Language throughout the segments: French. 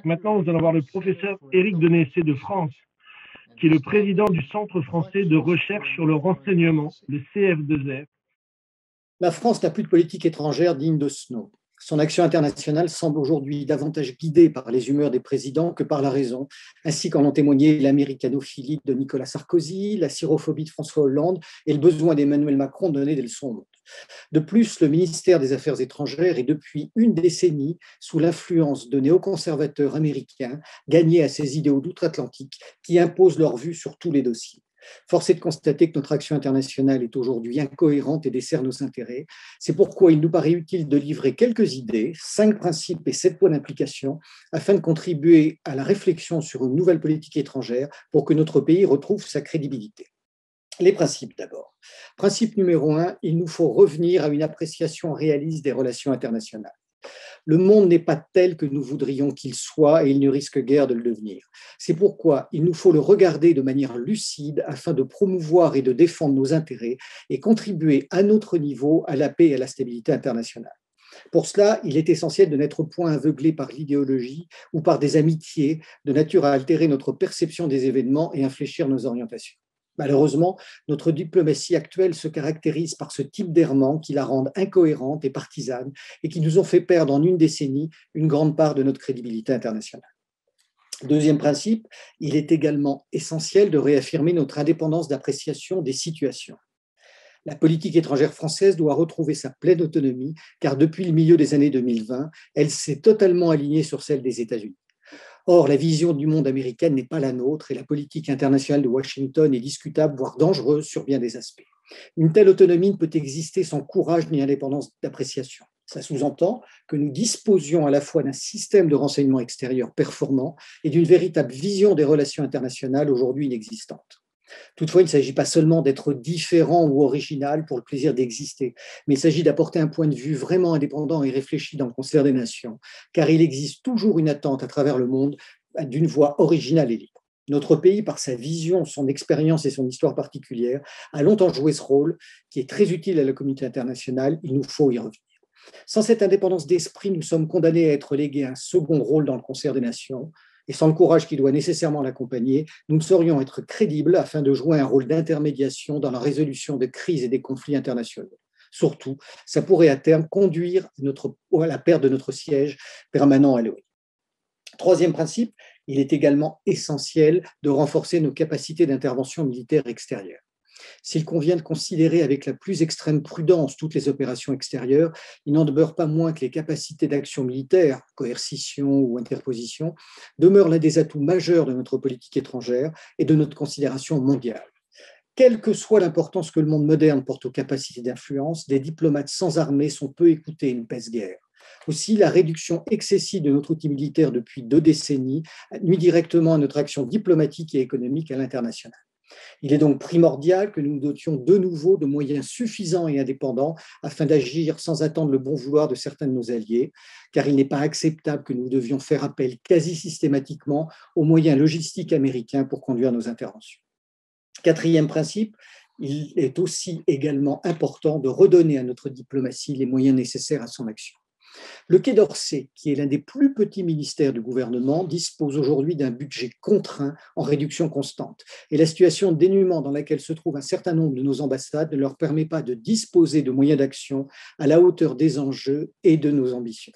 Maintenant, nous allons voir le professeur Éric Denessé de France, qui est le président du Centre français de recherche sur le renseignement, le CF2R. La France n'a plus de politique étrangère digne de ce nom. Son action internationale semble aujourd'hui davantage guidée par les humeurs des présidents que par la raison, ainsi qu'en ont témoigné l'américanophilie de Nicolas Sarkozy, la syrophobie de François Hollande et le besoin d'Emmanuel Macron de donner des leçons au monde. De plus, le ministère des Affaires étrangères est depuis une décennie sous l'influence de néoconservateurs américains gagnés à ces idéaux d'outre-Atlantique qui imposent leur vue sur tous les dossiers. Force est de constater que notre action internationale est aujourd'hui incohérente et dessert nos intérêts. C'est pourquoi il nous paraît utile de livrer quelques idées, 5 principes et 7 points d'implication, afin de contribuer à la réflexion sur une nouvelle politique étrangère pour que notre pays retrouve sa crédibilité. Les principes d'abord. Principe numéro 1, il nous faut revenir à une appréciation réaliste des relations internationales. Le monde n'est pas tel que nous voudrions qu'il soit et il ne risque guère de le devenir. C'est pourquoi il nous faut le regarder de manière lucide afin de promouvoir et de défendre nos intérêts et contribuer à notre niveau à la paix et à la stabilité internationale. Pour cela, il est essentiel de n'être point aveuglé par l'idéologie ou par des amitiés de nature à altérer notre perception des événements et infléchir nos orientations. Malheureusement, notre diplomatie actuelle se caractérise par ce type d'errement qui la rendent incohérente et partisane et qui nous ont fait perdre en une décennie une grande part de notre crédibilité internationale. Deuxième principe, il est également essentiel de réaffirmer notre indépendance d'appréciation des situations. La politique étrangère française doit retrouver sa pleine autonomie car depuis le milieu des années 2020, elle s'est totalement alignée sur celle des États-Unis. Or, la vision du monde américaine n'est pas la nôtre et la politique internationale de Washington est discutable, voire dangereuse sur bien des aspects. Une telle autonomie ne peut exister sans courage ni indépendance d'appréciation. Ça sous-entend que nous disposions à la fois d'un système de renseignement extérieur performant et d'une véritable vision des relations internationales aujourd'hui inexistantes. Toutefois, il ne s'agit pas seulement d'être différent ou original pour le plaisir d'exister, mais il s'agit d'apporter un point de vue vraiment indépendant et réfléchi dans le concert des nations, car il existe toujours une attente à travers le monde d'une voix originale et libre. Notre pays, par sa vision, son expérience et son histoire particulière, a longtemps joué ce rôle qui est très utile à la communauté internationale. Il nous faut y revenir. Sans cette indépendance d'esprit, nous sommes condamnés à être légués un second rôle dans le concert des nations. Et sans le courage qui doit nécessairement l'accompagner, nous ne saurions être crédibles afin de jouer un rôle d'intermédiation dans la résolution des crises et des conflits internationaux. Surtout, ça pourrait à terme conduire à la perte de notre siège permanent à l'ONU. Troisième principe, il est également essentiel de renforcer nos capacités d'intervention militaire extérieure. S'il convient de considérer avec la plus extrême prudence toutes les opérations extérieures, il n'en demeure pas moins que les capacités d'action militaire, coercition ou interposition, demeurent l'un des atouts majeurs de notre politique étrangère et de notre considération mondiale. Quelle que soit l'importance que le monde moderne porte aux capacités d'influence, des diplomates sans armée sont peu écoutés et ne pèsent guère. Aussi, la réduction excessive de notre outil militaire depuis 2 décennies nuit directement à notre action diplomatique et économique à l'international. Il est donc primordial que nous nous dotions de nouveau de moyens suffisants et indépendants afin d'agir sans attendre le bon vouloir de certains de nos alliés, car il n'est pas acceptable que nous devions faire appel quasi systématiquement aux moyens logistiques américains pour conduire nos interventions. Quatrième principe, il est aussi également important de redonner à notre diplomatie les moyens nécessaires à son action. Le Quai d'Orsay, qui est l'un des plus petits ministères du gouvernement, dispose aujourd'hui d'un budget contraint en réduction constante. Et la situation de dénuement dans laquelle se trouve un certain nombre de nos ambassades ne leur permet pas de disposer de moyens d'action à la hauteur des enjeux et de nos ambitions.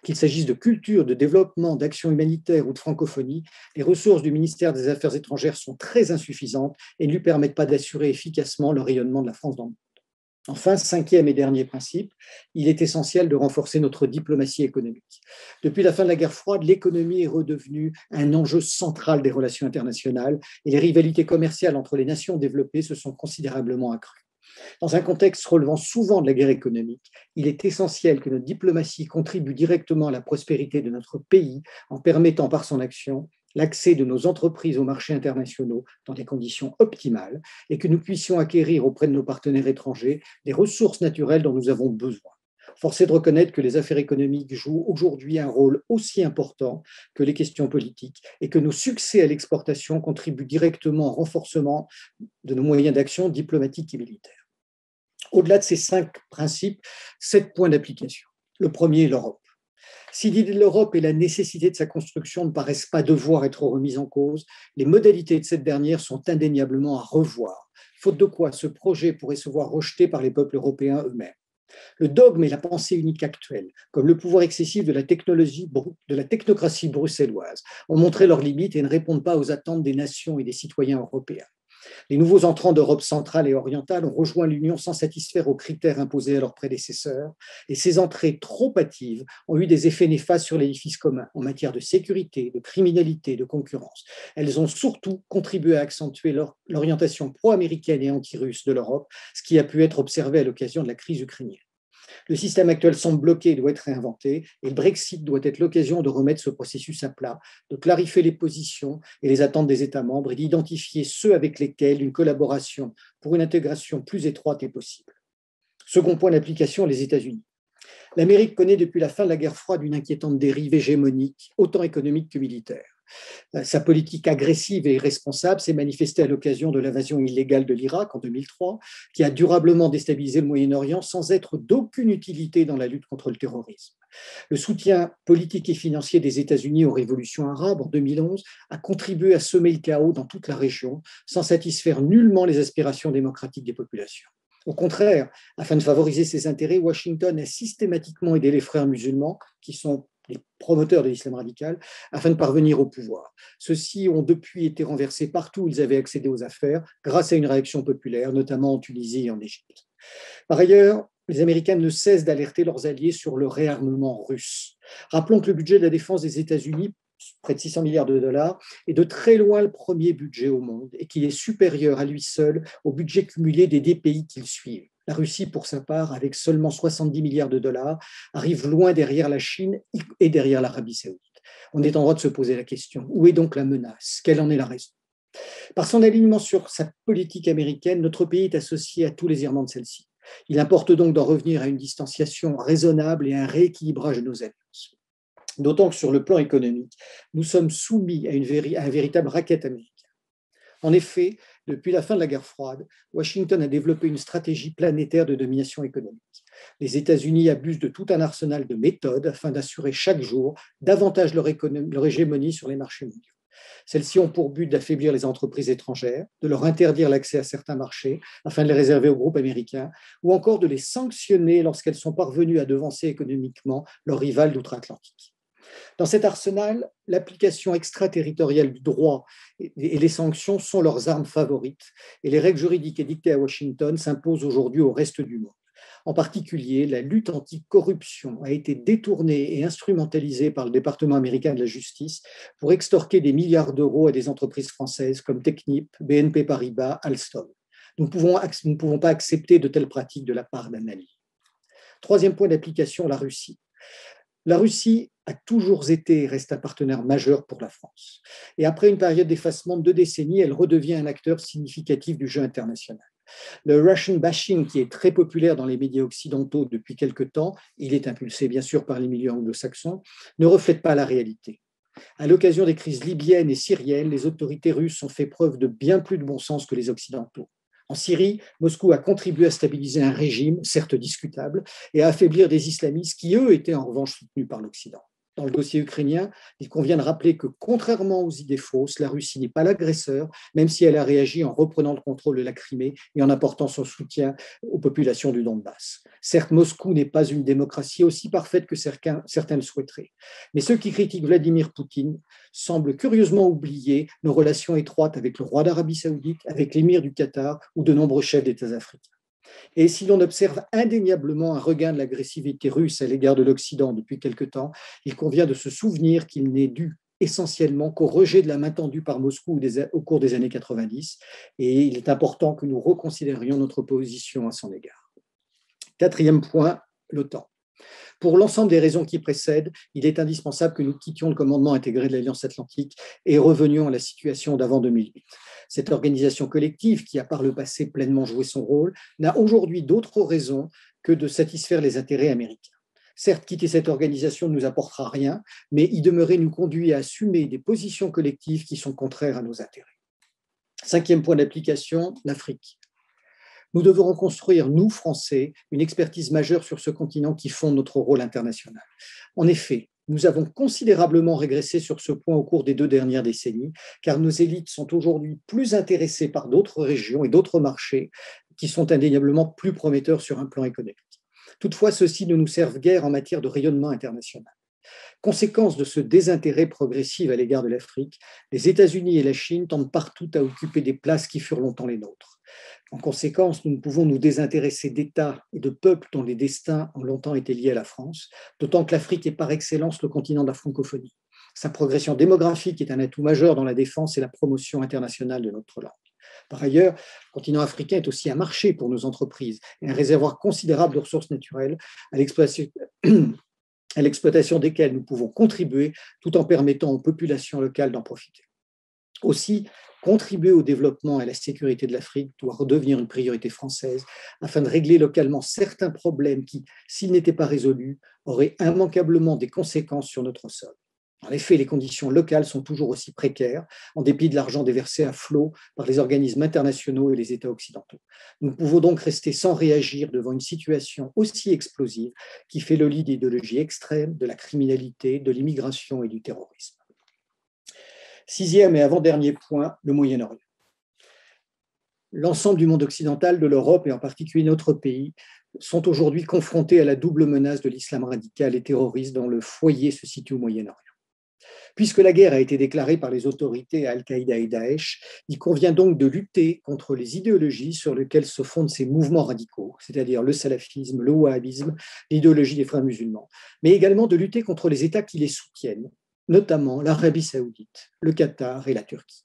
Qu'il s'agisse de culture, de développement, d'action humanitaire ou de francophonie, les ressources du ministère des Affaires étrangères sont très insuffisantes et ne lui permettent pas d'assurer efficacement le rayonnement de la France dans le monde. Enfin, cinquième et dernier principe, il est essentiel de renforcer notre diplomatie économique. Depuis la fin de la guerre froide, l'économie est redevenue un enjeu central des relations internationales et les rivalités commerciales entre les nations développées se sont considérablement accrues. Dans un contexte relevant souvent de la guerre économique, il est essentiel que notre diplomatie contribue directement à la prospérité de notre pays en permettant par son action l'accès de nos entreprises aux marchés internationaux dans des conditions optimales et que nous puissions acquérir auprès de nos partenaires étrangers des ressources naturelles dont nous avons besoin. Force est de reconnaître que les affaires économiques jouent aujourd'hui un rôle aussi important que les questions politiques et que nos succès à l'exportation contribuent directement au renforcement de nos moyens d'action diplomatiques et militaires. Au-delà de ces 5 principes, 7 points d'application. Le premier est l'Europe. Si l'idée de l'Europe et la nécessité de sa construction ne paraissent pas devoir être remises en cause, les modalités de cette dernière sont indéniablement à revoir, faute de quoi ce projet pourrait se voir rejeté par les peuples européens eux-mêmes. Le dogme et la pensée unique actuelle, comme le pouvoir excessif de la technocratie bruxelloise, ont montré leurs limites et ne répondent pas aux attentes des nations et des citoyens européens. Les nouveaux entrants d'Europe centrale et orientale ont rejoint l'Union sans satisfaire aux critères imposés à leurs prédécesseurs, et ces entrées trop hâtives ont eu des effets néfastes sur l'édifice commun en matière de sécurité, de criminalité, de concurrence. Elles ont surtout contribué à accentuer l'orientation pro-américaine et anti-russe de l'Europe, ce qui a pu être observé à l'occasion de la crise ukrainienne. Le système actuel semble bloqué et doit être réinventé, et le Brexit doit être l'occasion de remettre ce processus à plat, de clarifier les positions et les attentes des États membres et d'identifier ceux avec lesquels une collaboration pour une intégration plus étroite est possible. Second point d'application, les États-Unis. L'Amérique connaît depuis la fin de la guerre froide une inquiétante dérive hégémonique, autant économique que militaire. Sa politique agressive et irresponsable s'est manifestée à l'occasion de l'invasion illégale de l'Irak en 2003, qui a durablement déstabilisé le Moyen-Orient sans être d'aucune utilité dans la lutte contre le terrorisme. Le soutien politique et financier des États-Unis aux révolutions arabes en 2011 a contribué à semer le chaos dans toute la région, sans satisfaire nullement les aspirations démocratiques des populations. Au contraire, afin de favoriser ses intérêts, Washington a systématiquement aidé les frères musulmans, qui sont les promoteurs de l'islam radical, afin de parvenir au pouvoir. Ceux-ci ont depuis été renversés partout où ils avaient accédé aux affaires, grâce à une réaction populaire, notamment en Tunisie et en Égypte. Par ailleurs, les Américains ne cessent d'alerter leurs alliés sur le réarmement russe. Rappelons que le budget de la défense des États-Unis, près de 600 milliards de dollars, est de très loin le premier budget au monde et qu'il est supérieur à lui seul au budget cumulé des 10 pays qui le suivent. La Russie, pour sa part, avec seulement 70 milliards de dollars, arrive loin derrière la Chine et derrière l'Arabie saoudite. On est en droit de se poser la question, où est donc la menace? Quelle en est la raison? Par son alignement sur sa politique américaine, notre pays est associé à tous les errements de celle-ci. Il importe donc d'en revenir à une distanciation raisonnable et à un rééquilibrage de nos alliances. D'autant que sur le plan économique, nous sommes soumis à un véritable racket américain. En effet, depuis la fin de la guerre froide, Washington a développé une stratégie planétaire de domination économique. Les États-Unis abusent de tout un arsenal de méthodes afin d'assurer chaque jour davantage leur hégémonie sur les marchés mondiaux. Celles-ci ont pour but d'affaiblir les entreprises étrangères, de leur interdire l'accès à certains marchés afin de les réserver aux groupes américains, ou encore de les sanctionner lorsqu'elles sont parvenues à devancer économiquement leurs rivales d'outre-Atlantique. Dans cet arsenal, l'application extraterritoriale du droit et les sanctions sont leurs armes favorites, et les règles juridiques édictées à Washington s'imposent aujourd'hui au reste du monde. En particulier, la lutte anti-corruption a été détournée et instrumentalisée par le département américain de la justice pour extorquer des milliards d'euros à des entreprises françaises comme Technip, BNP Paribas, Alstom. Nous ne pouvons pas accepter de telles pratiques de la part d'un allié. Troisième point d'application, la Russie. La Russie a toujours été et reste un partenaire majeur pour la France. Et après une période d'effacement de 2 décennies, elle redevient un acteur significatif du jeu international. Le Russian bashing, qui est très populaire dans les médias occidentaux depuis quelque temps, il est impulsé bien sûr par les milieux anglo-saxons, ne reflète pas la réalité. À l'occasion des crises libyennes et syriennes, les autorités russes ont fait preuve de bien plus de bon sens que les Occidentaux. En Syrie, Moscou a contribué à stabiliser un régime, certes discutable, et à affaiblir des islamistes qui, eux, étaient en revanche soutenus par l'Occident. Dans le dossier ukrainien, il convient de rappeler que, contrairement aux idées fausses, la Russie n'est pas l'agresseur, même si elle a réagi en reprenant le contrôle de la Crimée et en apportant son soutien aux populations du Donbass. Certes, Moscou n'est pas une démocratie aussi parfaite que certains le souhaiteraient. Mais ceux qui critiquent Vladimir Poutine semblent curieusement oublier nos relations étroites avec le roi d'Arabie saoudite, avec l'émir du Qatar ou de nombreux chefs d'États africains. Et si l'on observe indéniablement un regain de l'agressivité russe à l'égard de l'Occident depuis quelque temps, il convient de se souvenir qu'il n'est dû essentiellement qu'au rejet de la main tendue par Moscou au cours des années 90, et il est important que nous reconsidérions notre position à son égard. Quatrième point, l'OTAN. Pour l'ensemble des raisons qui précèdent, il est indispensable que nous quittions le commandement intégré de l'Alliance atlantique et revenions à la situation d'avant 2008. Cette organisation collective, qui a par le passé pleinement joué son rôle, n'a aujourd'hui d'autre raison que de satisfaire les intérêts américains. Certes, quitter cette organisation ne nous apportera rien, mais y demeurer nous conduit à assumer des positions collectives qui sont contraires à nos intérêts. Cinquième point d'application, l'Afrique. Nous devrons construire, nous, Français, une expertise majeure sur ce continent qui fonde notre rôle international. En effet, Nous avons considérablement régressé sur ce point au cours des 2 dernières décennies, car nos élites sont aujourd'hui plus intéressées par d'autres régions et d'autres marchés qui sont indéniablement plus prometteurs sur un plan économique. Toutefois, ceux-ci ne nous servent guère en matière de rayonnement international. Conséquence de ce désintérêt progressif à l'égard de l'Afrique, les États-Unis et la Chine tentent partout à occuper des places qui furent longtemps les nôtres. En conséquence, nous ne pouvons nous désintéresser d'États et de peuples dont les destins ont longtemps été liés à la France, d'autant que l'Afrique est par excellence le continent de la francophonie. Sa progression démographique est un atout majeur dans la défense et la promotion internationale de notre langue. Par ailleurs, le continent africain est aussi un marché pour nos entreprises et un réservoir considérable de ressources naturelles à l'exploitation desquelles nous pouvons contribuer tout en permettant aux populations locales d'en profiter. Aussi, contribuer au développement et à la sécurité de l'Afrique doit redevenir une priorité française afin de régler localement certains problèmes qui, s'ils n'étaient pas résolus, auraient immanquablement des conséquences sur notre sol. En effet, les conditions locales sont toujours aussi précaires, en dépit de l'argent déversé à flot par les organismes internationaux et les États occidentaux. Nous ne pouvons donc rester sans réagir devant une situation aussi explosive qui fait le lit d'idéologies extrêmes, de la criminalité, de l'immigration et du terrorisme. 6e et avant-dernier point, le Moyen-Orient. L'ensemble du monde occidental, de l'Europe et en particulier notre pays, sont aujourd'hui confrontés à la double menace de l'islam radical et terroriste dont le foyer se situe au Moyen-Orient. Puisque la guerre a été déclarée par les autorités à Al-Qaïda et Daesh, il convient donc de lutter contre les idéologies sur lesquelles se fondent ces mouvements radicaux, c'est-à-dire le salafisme, le wahhabisme, l'idéologie des frères musulmans, mais également de lutter contre les États qui les soutiennent, notamment l'Arabie saoudite, le Qatar et la Turquie.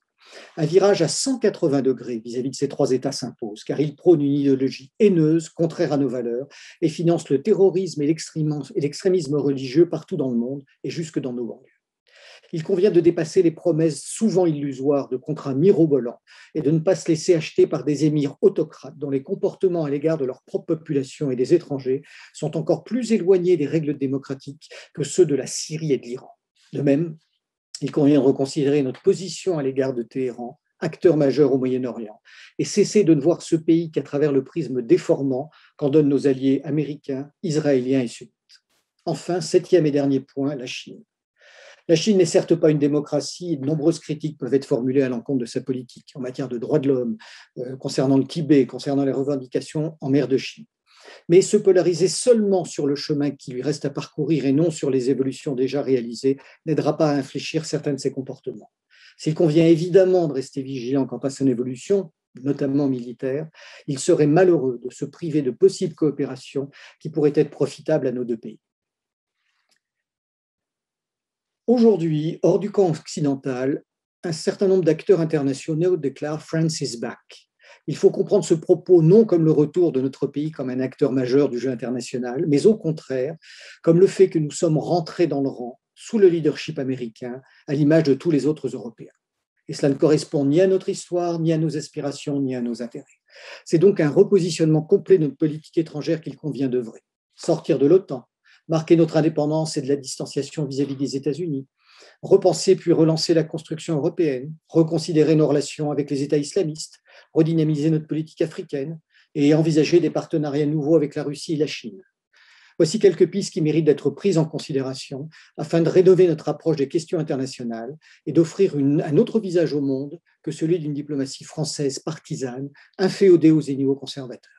Un virage à 180 degrés vis-à-vis de ces 3 États s'impose, car ils prônent une idéologie haineuse, contraire à nos valeurs, et financent le terrorisme et l'extrémisme religieux partout dans le monde et jusque dans nos banlieues. Il convient de dépasser les promesses souvent illusoires de contrats mirobolants et de ne pas se laisser acheter par des émirs autocrates dont les comportements à l'égard de leur propre population et des étrangers sont encore plus éloignés des règles démocratiques que ceux de la Syrie et de l'Iran. De même, il convient de reconsidérer notre position à l'égard de Téhéran, acteur majeur au Moyen-Orient, et cesser de ne voir ce pays qu'à travers le prisme déformant qu'en donnent nos alliés américains, israéliens et sunnites. Enfin, 7e et dernier point, la Chine. La Chine n'est certes pas une démocratie et de nombreuses critiques peuvent être formulées à l'encontre de sa politique en matière de droits de l'homme, concernant le Tibet, concernant les revendications en mer de Chine. Mais se polariser seulement sur le chemin qui lui reste à parcourir et non sur les évolutions déjà réalisées n'aidera pas à infléchir certains de ses comportements. S'il convient évidemment de rester vigilant quant à son évolution, notamment militaire, il serait malheureux de se priver de possibles coopérations qui pourraient être profitables à nos 2 pays. Aujourd'hui, hors du camp occidental, un certain nombre d'acteurs internationaux déclarent France is back. Il faut comprendre ce propos non comme le retour de notre pays comme un acteur majeur du jeu international, mais au contraire comme le fait que nous sommes rentrés dans le rang sous le leadership américain, à l'image de tous les autres Européens. Et cela ne correspond ni à notre histoire, ni à nos aspirations, ni à nos intérêts. C'est donc un repositionnement complet de notre politique étrangère qu'il convient d'œuvrer. Sortir de l'OTAN, marquer notre indépendance et de la distanciation vis-à-vis des États-Unis, repenser puis relancer la construction européenne, reconsidérer nos relations avec les États islamistes, redynamiser notre politique africaine et envisager des partenariats nouveaux avec la Russie et la Chine. Voici quelques pistes qui méritent d'être prises en considération afin de rénover notre approche des questions internationales et d'offrir un autre visage au monde que celui d'une diplomatie française partisane, inféodée aux néo-conservateurs.